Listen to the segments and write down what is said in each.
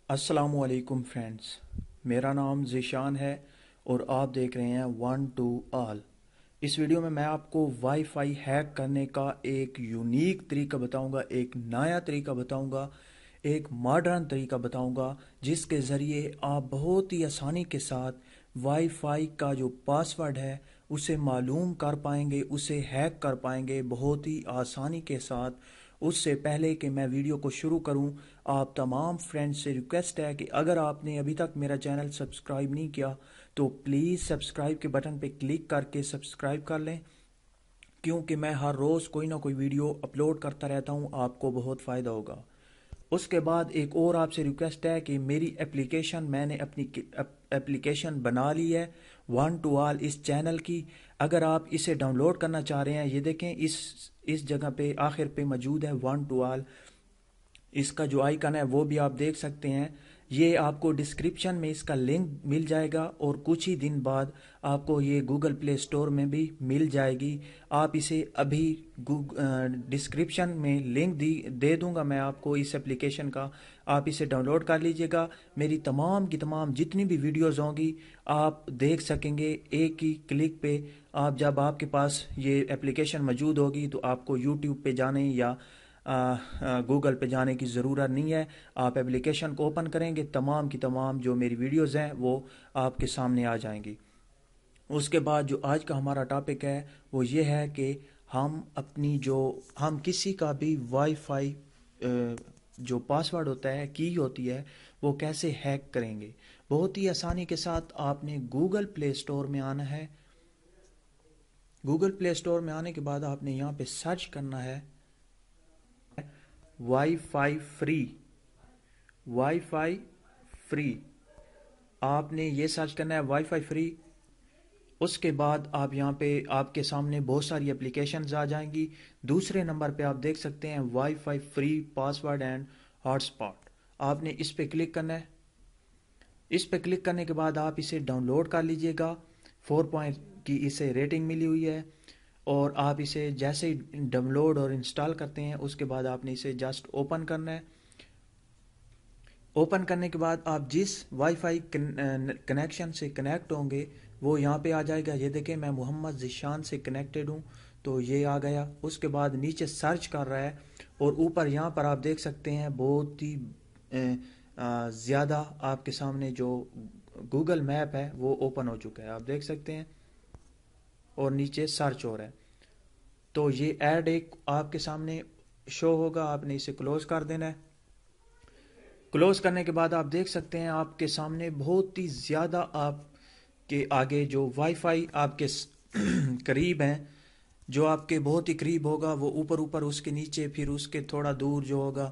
अस्सलामुअलैकुम फ्रेंड्स, मेरा नाम ज़ीशान है और आप देख रहे हैं वन टू आल। इस वीडियो में मैं आपको वाईफाई हैक करने का एक यूनिक तरीका बताऊंगा, एक नया तरीका बताऊंगा, एक मॉडर्न तरीका बताऊंगा जिसके ज़रिए आप बहुत ही आसानी के साथ वाईफाई का जो पासवर्ड है उसे मालूम कर पाएंगे, उसे हैक कर पाएंगे बहुत ही आसानी के साथ। उससे पहले कि मैं वीडियो को शुरू करूं, आप तमाम फ्रेंड्स से रिक्वेस्ट है कि अगर आपने अभी तक मेरा चैनल सब्सक्राइब नहीं किया तो प्लीज़ सब्सक्राइब के बटन पे क्लिक करके सब्सक्राइब कर लें, क्योंकि मैं हर रोज़ कोई ना कोई वीडियो अपलोड करता रहता हूं, आपको बहुत फ़ायदा होगा। उसके बाद एक और आपसे रिक्वेस्ट है कि मेरी एप्लीकेशन, मैंने अपनी एप्लीकेशन बना ली है वन टू ऑल इस चैनल की। अगर आप इसे डाउनलोड करना चाह रहे हैं, ये देखें इस जगह पे आखिर पे मौजूद है वन टू ऑल। इसका जो आइकन है वो भी आप देख सकते हैं। ये आपको डिस्क्रिप्शन में इसका लिंक मिल जाएगा और कुछ ही दिन बाद आपको ये गूगल प्ले स्टोर में भी मिल जाएगी। आप इसे अभी डिस्क्रिप्शन में लिंक दे दूंगा मैं आपको इस एप्लीकेशन का, आप इसे डाउनलोड कर लीजिएगा। मेरी तमाम की तमाम जितनी भी वीडियोस होंगी आप देख सकेंगे एक ही क्लिक पे। आप जब आपके पास ये एप्लीकेशन मौजूद होगी तो आपको यूट्यूब पे जाने या गूगल पे जाने की ज़रूरत नहीं है। आप एप्लीकेशन को ओपन करेंगे, तमाम की तमाम जो मेरी वीडियोज़ हैं वो आपके सामने आ जाएंगी। उसके बाद जो आज का हमारा टॉपिक है वो ये है कि हम किसी का भी वाईफाई जो पासवर्ड होता है, की होती है, वो कैसे हैक करेंगे। बहुत ही आसानी के साथ आपने गूगल प्ले स्टोर में आना है। गूगल प्ले स्टोर में आने के बाद आपने यहाँ पे सर्च करना है वाईफाई फ्री। वाईफाई फ्री आपने ये सर्च करना है, वाईफाई फ्री। उसके बाद आप यहाँ पे आपके सामने बहुत सारी एप्लीकेशंस आ जाएंगी। दूसरे नंबर पे आप देख सकते हैं wifi free password and hotspot. आपने इस पे क्लिक करना है। इस पे क्लिक करने के बाद आप इसे डाउनलोड कर लीजिएगा। 4 पॉइंट की इसे रेटिंग मिली हुई है और आप इसे जैसे ही डाउनलोड और इंस्टॉल करते हैं उसके बाद आपने इसे जस्ट ओपन करना है। ओपन करने के बाद आप जिस वाईफाई कनेक्शन से कनेक्ट होंगे वो यहाँ पे आ जाएगा। ये देखें, मैं मोहम्मद ज़ीशान से कनेक्टेड हूँ तो ये आ गया। उसके बाद नीचे सर्च कर रहा है और ऊपर यहाँ पर आप देख सकते हैं बहुत ही ज़्यादा आपके सामने जो गूगल मैप है वो ओपन हो चुका है, आप देख सकते हैं, और नीचे सर्च हो रहा है। तो ये ऐड एक आपके सामने शो होगा, आपने इसे क्लोज कर देना है। क्लोज करने के बाद आप देख सकते हैं आपके सामने बहुत ही ज़्यादा आपके आगे जो वाईफाई आपके करीब हैं, जो आपके बहुत ही करीब होगा वो ऊपर ऊपर, उसके नीचे, फिर उसके थोड़ा दूर जो होगा,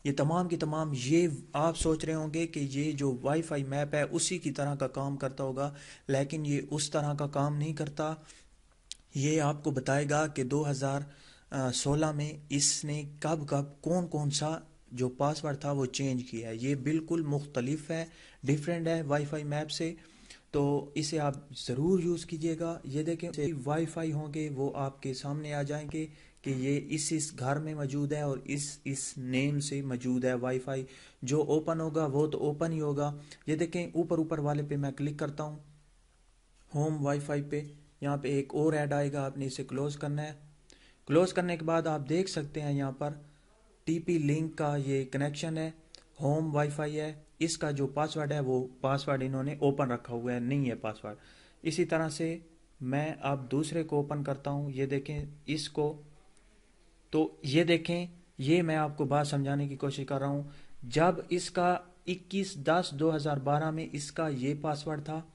ये तमाम की तमाम, ये आप सोच रहे होंगे कि ये जो वाईफाई मैप है उसी की तरह का काम करता होगा, लेकिन ये उस तरह का काम नहीं करता। ये आपको बताएगा कि 2016 में इसने कब कब कौन कौन सा जो पासवर्ड था वो चेंज किया है। ये बिल्कुल मुख्तलिफ है, डिफरेंट है वाईफाई मैप से, तो इसे आप ज़रूर यूज़ कीजिएगा। ये देखें वाईफाई होंगे वो आपके सामने आ जाएंगे कि ये इस घर में मौजूद है और इस नेम से मौजूद है वाईफाई। जो ओपन होगा वो तो ओपन ही होगा। ये देखें ऊपर ऊपर वाले पे मैं क्लिक करता हूँ, होम वाईफाई पे। यहाँ पे एक और ऐड आएगा, आपने इसे क्लोज करना है। क्लोज करने के बाद आप देख सकते हैं यहाँ पर टीपी लिंक का ये कनेक्शन है, होम वाईफाई है। इसका जो पासवर्ड है वो पासवर्ड इन्होंने ओपन रखा हुआ है, नहीं है पासवर्ड। इसी तरह से मैं अब दूसरे को ओपन करता हूँ, ये देखें इसको। तो ये देखें, ये मैं आपको बात समझाने की कोशिश कर रहा हूँ। जब इसका 21/10/2012 में इसका ये पासवर्ड था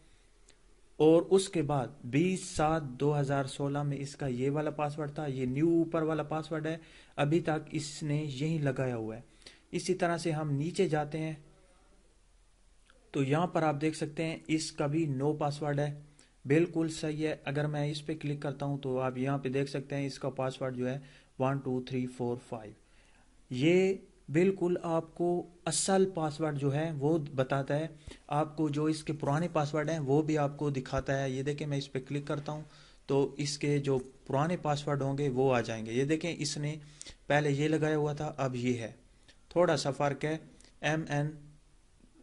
और उसके बाद 20/7/2016 में इसका ये वाला पासवर्ड था, ये न्यू ऊपर वाला पासवर्ड है, अभी तक इसने यही लगाया हुआ है। इसी तरह से हम नीचे जाते हैं तो यहाँ पर आप देख सकते हैं इसका भी नो पासवर्ड है, बिल्कुल सही है। अगर मैं इस पे क्लिक करता हूँ तो आप यहाँ पे देख सकते हैं इसका पासवर्ड जो है 12345। ये बिल्कुल आपको असल पासवर्ड जो है वो बताता है। आपको जो इसके पुराने पासवर्ड हैं वो भी आपको दिखाता है। ये देखें, मैं इस पर क्लिक करता हूँ तो इसके जो पुराने पासवर्ड होंगे वो आ जाएंगे। ये देखें, इसने पहले ये लगाया हुआ था, अब ये है, थोड़ा सा फ़र्क है। MN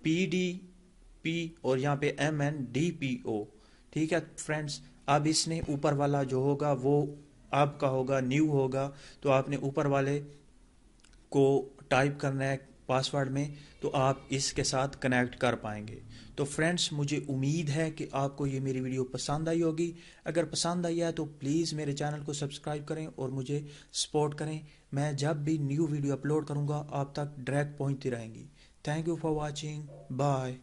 PDP اور یہاں پہ MNDPO. ٹھیک ہے فرینڈس. اب اس نے اوپر والا جو ہوگا وہ آپ کا ہوگا نیو ہوگا، تو آپ نے اوپر والے کو ٹائپ کرنا ہے پاسورڈ میں، تو آپ اس کے ساتھ کنیکٹ کر پائیں گے. تو فرینڈس مجھے امید ہے کہ آپ کو یہ میری ویڈیو پسند آئی ہوگی. اگر پسند آئی ہے تو پلیز میرے چینل کو سبسکرائب کریں اور مجھے سپورٹ کریں. میں جب بھی نیو ویڈیو اپلوڈ کروں گا آپ تک ڈائریکٹ پہنچتی رہیں گی. Thank you for watching. Bye.